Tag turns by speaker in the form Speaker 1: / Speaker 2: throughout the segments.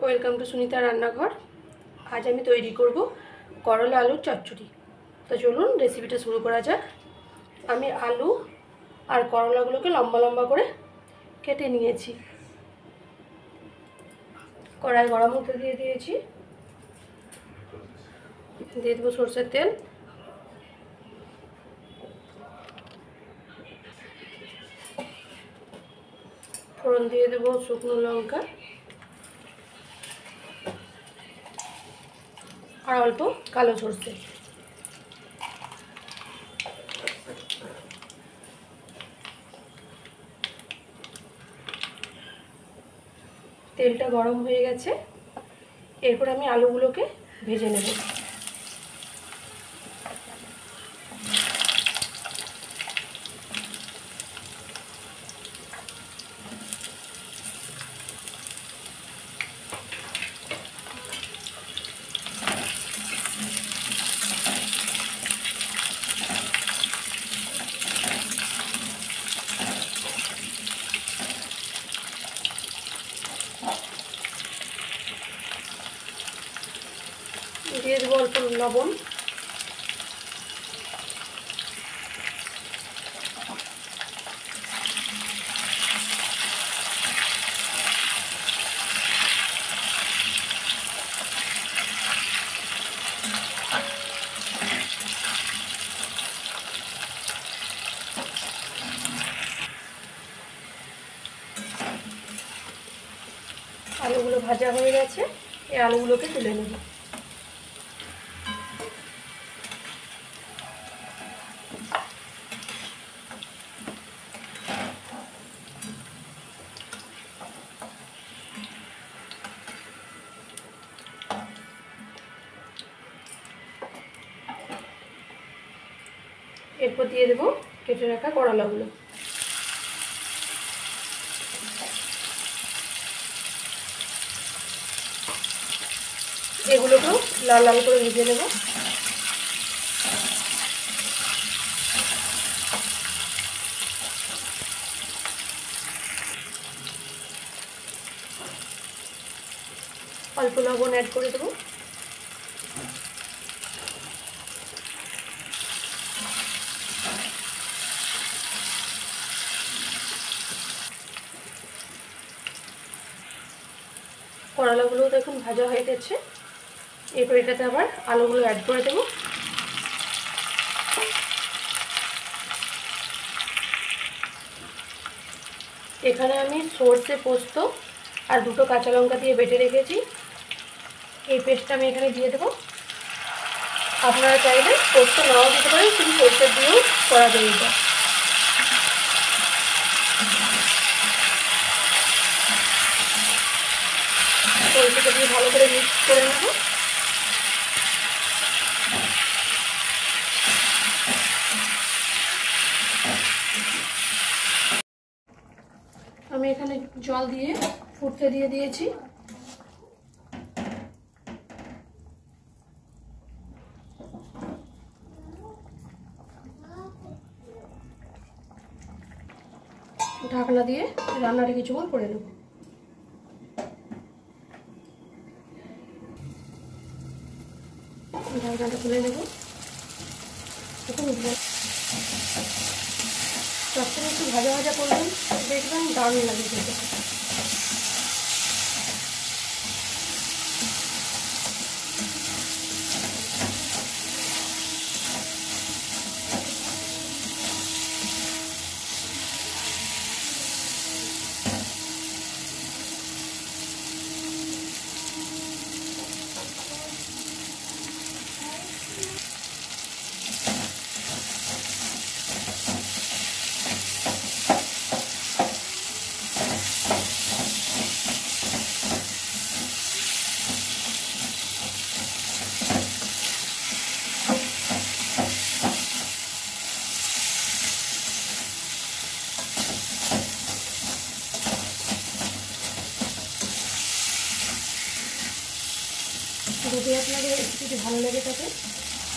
Speaker 1: Welcome to Sunita রান্নাঘর। আজ আমি তৈরি করব করলা আলুর চচ্চড়ি। তো চলুন রেসিপিটা শুরু করা যাক। আমি আলু আর করলাগুলোকে লম্বা লম্বা করে কেটে নিয়েছি। কড়াই গরম হতে দিয়ে দিয়েছি, দিয়ে দেবো সরষের তেল, ফোড়ন দিয়ে দেবো শুকনো লঙ্কা আর অল্প কালো সরষে। তেলটা গরম হয়ে গেছে, এরপর আমি আলুগুলোকে ভেজে নেব। দিয়ে দেবো অল্প লবণ, আলুগুলো ভাজা হয়ে গেছে, এই আলুগুলোকে তুলে নেব। এরপর দিয়ে দেবো কেটে রাখা করলাগুলো। এগুলোকেও লাল লাল করে ভেজে নেব। অল্প লবণ অ্যাড করে দেবো। করলাগুলো দেখুন ভাজা হয়ে গেছে, এরপর এটাতে আবার আলুগুলো অ্যাড করে দেবো। এখানে আমি সর্ষে পোস্ত আর দুটো কাঁচা লঙ্কা দিয়ে বেটে রেখেছি, এই পেস্টটা আমি এখানে দিয়ে দেবো। আপনারা চাইলে পোস্ত নাও দিতে পারেন, শুধু সর্ষে দিয়েও করা যায় এটা। সর্ষেটা দিয়ে ভালো করে মিক্স করে নেব। আমি এখানে জল দিয়ে ফুটতে দিয়ে দিয়েছি। ঢাকনা দিয়ে রান্নাটা কিছুক্ষণ করে নেব। ঢাকনাটা খুলে নেব। চচ্চড়ি একটু ভাজা ভাজা করবেন, দেখবেন দারুণ লাগে খেতে। যদি আপনাদের রেসিপিটি ভালো লেগে থাকে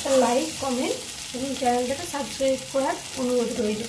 Speaker 1: তাহলে লাইক, কমেন্ট এবং চ্যানেলটাকে সাবস্ক্রাইব করার অনুরোধ রইল।